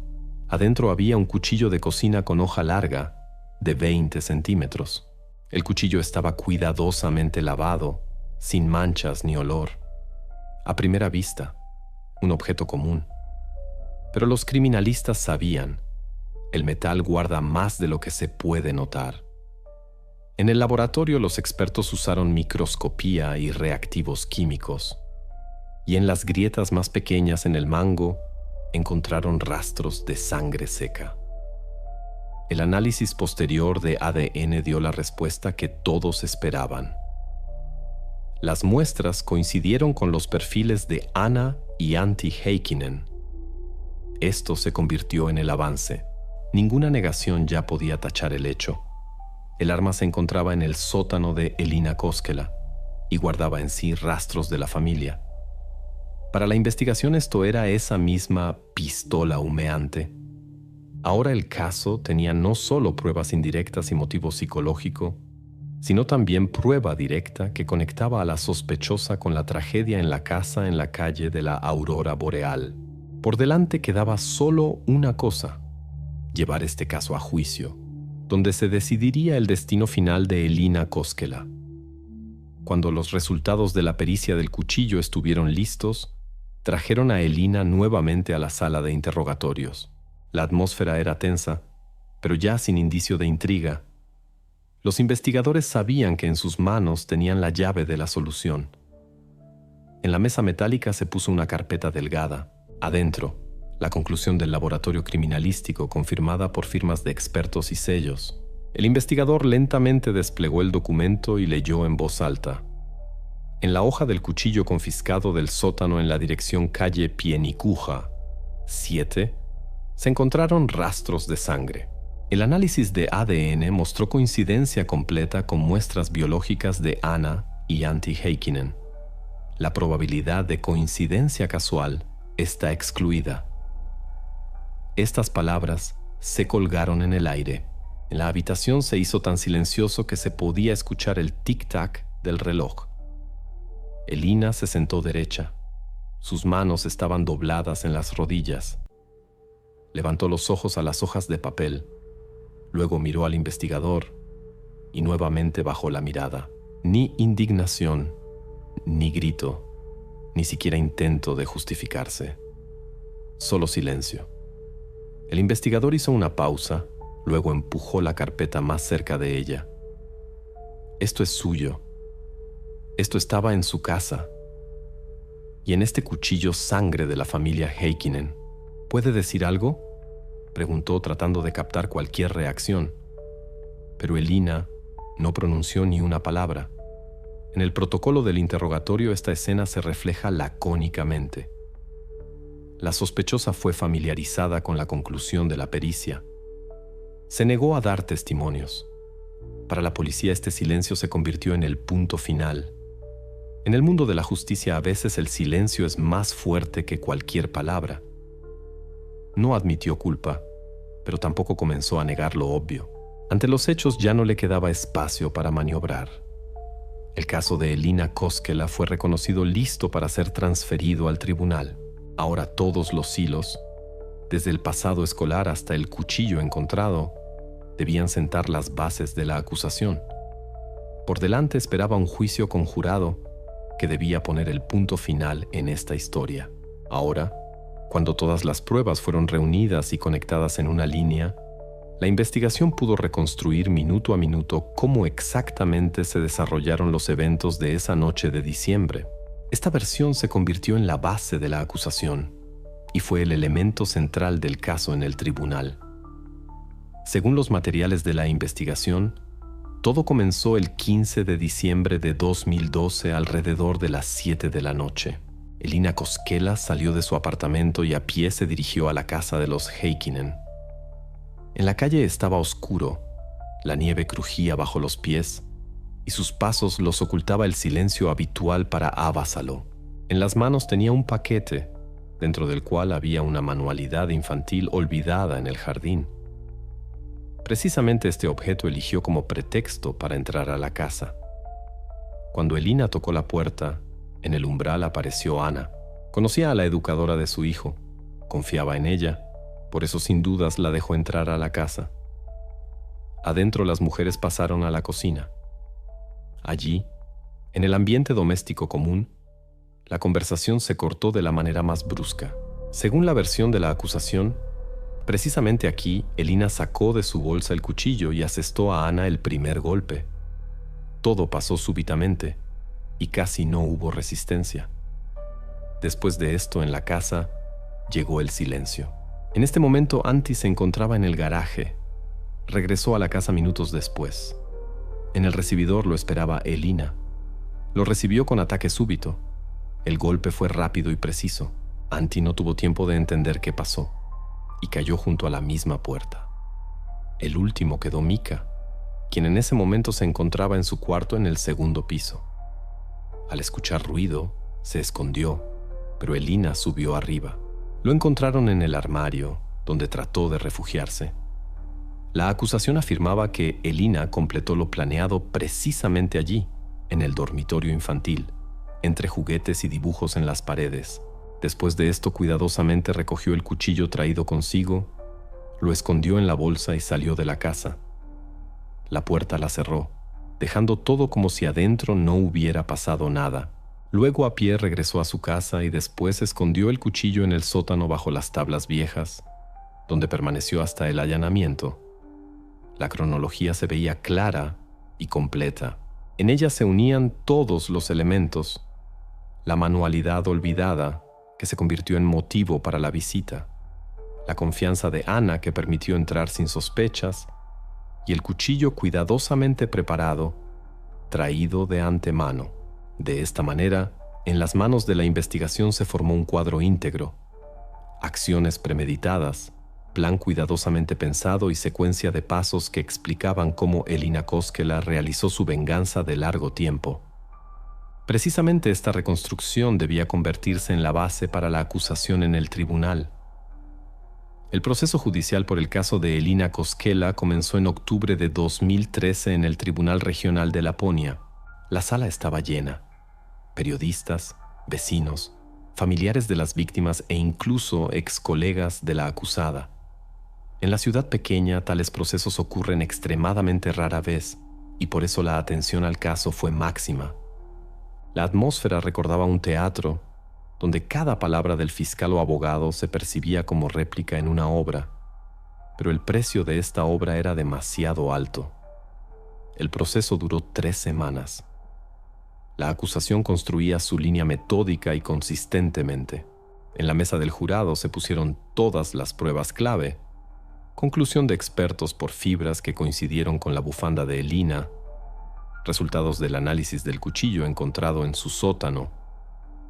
[SPEAKER 1] adentro había un cuchillo de cocina con hoja larga, de 20 centímetros. El cuchillo estaba cuidadosamente lavado, sin manchas ni olor. A primera vista, un objeto común. Pero los criminalistas sabían, el metal guarda más de lo que se puede notar. En el laboratorio los expertos usaron microscopía y reactivos químicos, y en las grietas más pequeñas en el mango encontraron rastros de sangre seca. El análisis posterior de ADN dio la respuesta que todos esperaban. Las muestras coincidieron con los perfiles de Anna y Antti Heikkinen. Esto se convirtió en el avance. Ninguna negación ya podía tachar el hecho. El arma se encontraba en el sótano de Elina Koskela y guardaba en sí rastros de la familia. Para la investigación esto era esa misma pistola humeante. Ahora el caso tenía no solo pruebas indirectas y motivo psicológico, sino también prueba directa que conectaba a la sospechosa con la tragedia en la casa en la calle de la Aurora Boreal. Por delante quedaba solo una cosa: llevar este caso a juicio, donde se decidiría el destino final de Elina Koskela. Cuando los resultados de la pericia del cuchillo estuvieron listos, trajeron a Elina nuevamente a la sala de interrogatorios. La atmósfera era tensa, pero ya sin indicio de intriga. Los investigadores sabían que en sus manos tenían la llave de la solución. En la mesa metálica se puso una carpeta delgada. Adentro, la conclusión del laboratorio criminalístico confirmada por firmas de expertos y sellos. El investigador lentamente desplegó el documento y leyó en voz alta. En la hoja del cuchillo confiscado del sótano en la dirección calle Pienicuja, 7, se encontraron rastros de sangre. El análisis de ADN mostró coincidencia completa con muestras biológicas de Anna y Antti Heikkinen. La probabilidad de coincidencia casual está excluida. Estas palabras se colgaron en el aire. En la habitación se hizo tan silencioso que se podía escuchar el tic-tac del reloj. Elina se sentó derecha. Sus manos estaban dobladas en las rodillas. Levantó los ojos a las hojas de papel. Luego miró al investigador y nuevamente bajó la mirada. Ni indignación, ni grito, ni siquiera intento de justificarse. Solo silencio. El investigador hizo una pausa, luego empujó la carpeta más cerca de ella. Esto es suyo. Esto estaba en su casa. Y en este cuchillo sangre de la familia Heikkinen. ¿Puede decir algo?, preguntó tratando de captar cualquier reacción. Pero Elina no pronunció ni una palabra. En el protocolo del interrogatorio esta escena se refleja lacónicamente. La sospechosa fue familiarizada con la conclusión de la pericia. Se negó a dar testimonios. Para la policía este silencio se convirtió en el punto final. En el mundo de la justicia a veces el silencio es más fuerte que cualquier palabra. No admitió culpa, pero tampoco comenzó a negar lo obvio. Ante los hechos ya no le quedaba espacio para maniobrar. El caso de Elina Koskela fue reconocido listo para ser transferido al tribunal. Ahora todos los hilos, desde el pasado escolar hasta el cuchillo encontrado, debían sentar las bases de la acusación. Por delante esperaba un juicio conjurado que debía poner el punto final en esta historia. Ahora, cuando todas las pruebas fueron reunidas y conectadas en una línea, la investigación pudo reconstruir minuto a minuto cómo exactamente se desarrollaron los eventos de esa noche de diciembre. Esta versión se convirtió en la base de la acusación y fue el elemento central del caso en el tribunal. Según los materiales de la investigación, todo comenzó el 15 de diciembre de 2012 alrededor de las 7 de la noche. Elina Koskela salió de su apartamento y a pie se dirigió a la casa de los Heikkinen. En la calle estaba oscuro, la nieve crujía bajo los pies y sus pasos los ocultaba el silencio habitual para Avasalo. En las manos tenía un paquete, dentro del cual había una manualidad infantil olvidada en el jardín. Precisamente este objeto eligió como pretexto para entrar a la casa. Cuando Elina tocó la puerta, en el umbral apareció Ana. Conocía a la educadora de su hijo, confiaba en ella, por eso sin dudas la dejó entrar a la casa. Adentro las mujeres pasaron a la cocina. Allí, en el ambiente doméstico común, la conversación se cortó de la manera más brusca. Según la versión de la acusación, precisamente aquí, Elina sacó de su bolsa el cuchillo y asestó a Ana el primer golpe. Todo pasó súbitamente y casi no hubo resistencia. Después de esto, en la casa, llegó el silencio. En este momento, Antti se encontraba en el garaje. Regresó a la casa minutos después. En el recibidor lo esperaba Elina. Lo recibió con ataque súbito. El golpe fue rápido y preciso. Antti no tuvo tiempo de entender qué pasó y cayó junto a la misma puerta. El último quedó Mika, quien en ese momento se encontraba en su cuarto en el segundo piso. Al escuchar ruido, se escondió, pero Elina subió arriba. Lo encontraron en el armario, donde trató de refugiarse. La acusación afirmaba que Elina completó lo planeado precisamente allí, en el dormitorio infantil, entre juguetes y dibujos en las paredes. Después de esto, cuidadosamente recogió el cuchillo traído consigo, lo escondió en la bolsa y salió de la casa. La puerta la cerró, dejando todo como si adentro no hubiera pasado nada. Luego a pie regresó a su casa y después escondió el cuchillo en el sótano bajo las tablas viejas, donde permaneció hasta el allanamiento. La cronología se veía clara y completa. En ella se unían todos los elementos. La manualidad olvidada, que se convirtió en motivo para la visita. La confianza de Ana, que permitió entrar sin sospechas. y el cuchillo cuidadosamente preparado, traído de antemano. De esta manera, en las manos de la investigación se formó un cuadro íntegro: acciones premeditadas, plan cuidadosamente pensado y secuencia de pasos que explicaban cómo Elina Koskela realizó su venganza de largo tiempo. Precisamente esta reconstrucción debía convertirse en la base para la acusación en el tribunal. El proceso judicial por el caso de Elina Koskela comenzó en octubre de 2013 en el Tribunal Regional de Laponia. La sala estaba llena. Periodistas, vecinos, familiares de las víctimas e incluso ex colegas de la acusada. En la ciudad pequeña, tales procesos ocurren extremadamente rara vez, y por eso la atención al caso fue máxima. La atmósfera recordaba un teatro, donde cada palabra del fiscal o abogado se percibía como réplica en una obra, pero el precio de esta obra era demasiado alto. El proceso duró 3 semanas. La acusación construía su línea metódica y consistentemente. En la mesa del jurado se pusieron todas las pruebas clave: conclusión de expertos por fibras que coincidieron con la bufanda de Elina, resultados del análisis del cuchillo encontrado en su sótano,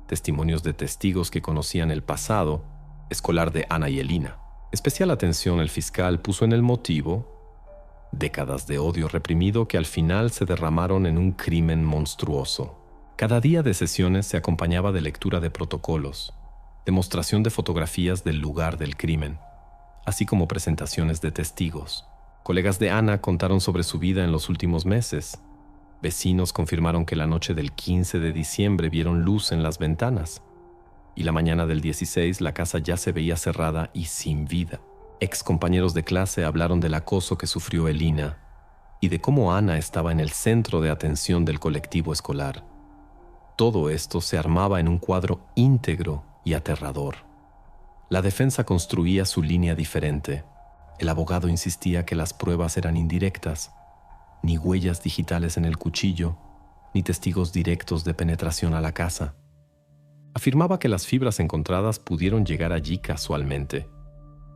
[SPEAKER 1] testimonios de testigos que conocían el pasado escolar de Ana y Elina. Especial atención el fiscal puso en el motivo: décadas de odio reprimido que al final se derramaron en un crimen monstruoso. Cada día de sesiones se acompañaba de lectura de protocolos, demostración de fotografías del lugar del crimen, así como presentaciones de testigos. Colegas de Ana contaron sobre su vida en los últimos meses. Vecinos confirmaron que la noche del 15 de diciembre vieron luz en las ventanas, y la mañana del 16 la casa ya se veía cerrada y sin vida. Ex compañeros de clase hablaron del acoso que sufrió Elina y de cómo Ana estaba en el centro de atención del colectivo escolar. Todo esto se armaba en un cuadro íntegro y aterrador. La defensa construía su línea diferente. El abogado insistía que las pruebas eran indirectas: ni huellas digitales en el cuchillo, ni testigos directos de penetración a la casa. Afirmaba que las fibras encontradas pudieron llegar allí casualmente,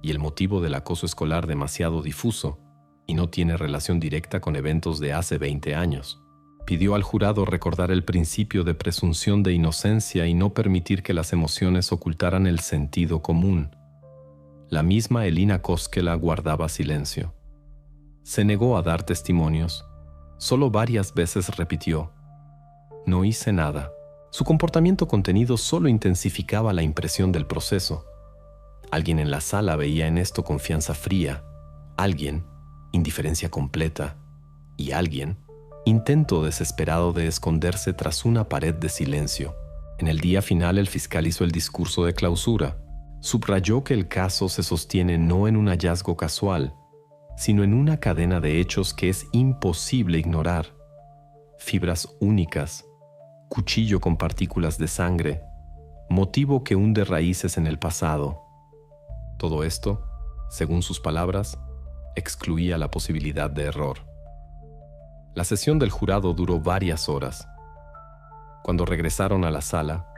[SPEAKER 1] y el motivo del acoso escolar demasiado difuso, y no tiene relación directa con eventos de hace 20 años. Pidió al jurado recordar el principio de presunción de inocencia y no permitir que las emociones ocultaran el sentido común. La misma Elina Koskela guardaba silencio. Se negó a dar testimonios. Solo varias veces repitió: no hice nada. Su comportamiento contenido solo intensificaba la impresión del proceso. Alguien en la sala veía en esto confianza fría, alguien indiferencia completa, y alguien intento desesperado de esconderse tras una pared de silencio. En el día final el fiscal hizo el discurso de clausura. Subrayó que el caso se sostiene no en un hallazgo casual, sino en una cadena de hechos que es imposible ignorar. Fibras únicas, cuchillo con partículas de sangre, motivo que hunde raíces en el pasado. Todo esto, según sus palabras, excluía la posibilidad de error. La sesión del jurado duró varias horas. Cuando regresaron a la sala,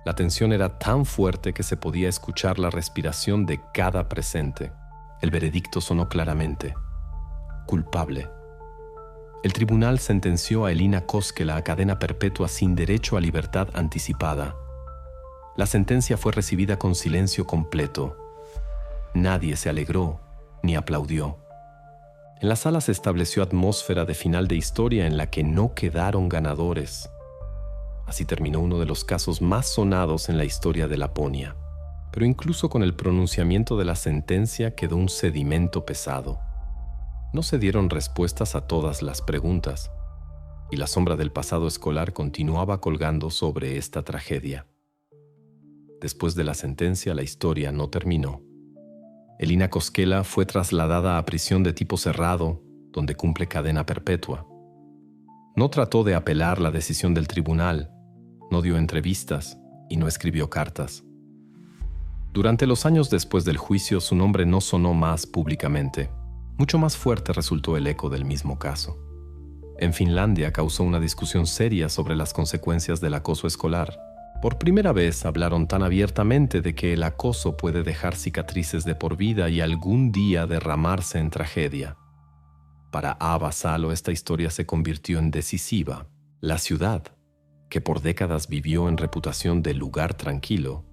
[SPEAKER 1] la tensión era tan fuerte que se podía escuchar la respiración de cada presente. El veredicto sonó claramente: culpable. El tribunal sentenció a Elina Koskela a cadena perpetua sin derecho a libertad anticipada. La sentencia fue recibida con silencio completo. Nadie se alegró ni aplaudió. En la sala se estableció atmósfera de final de historia en la que no quedaron ganadores. Así terminó uno de los casos más sonados en la historia de Laponia. Pero incluso con el pronunciamiento de la sentencia quedó un sedimento pesado. No se dieron respuestas a todas las preguntas, y la sombra del pasado escolar continuaba colgando sobre esta tragedia. Después de la sentencia, la historia no terminó. Elina Koskela fue trasladada a prisión de tipo cerrado, donde cumple cadena perpetua. No trató de apelar la decisión del tribunal, no dio entrevistas y no escribió cartas. Durante los años después del juicio, su nombre no sonó más públicamente. Mucho más fuerte resultó el eco del mismo caso. En Finlandia causó una discusión seria sobre las consecuencias del acoso escolar. Por primera vez hablaron tan abiertamente de que el acoso puede dejar cicatrices de por vida y algún día derramarse en tragedia. Para Ava Salo esta historia se convirtió en decisiva. La ciudad, que por décadas vivió en reputación de lugar tranquilo,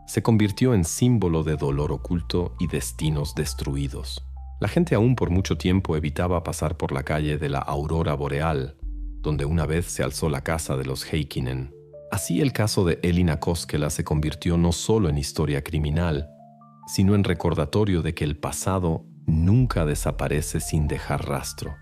[SPEAKER 1] se convirtió en símbolo de dolor oculto y destinos destruidos. La gente aún por mucho tiempo evitaba pasar por la calle de la Aurora Boreal, donde una vez se alzó la casa de los Heikkinen. Así el caso de Elina Koskela se convirtió no solo en historia criminal, sino en recordatorio de que el pasado nunca desaparece sin dejar rastro.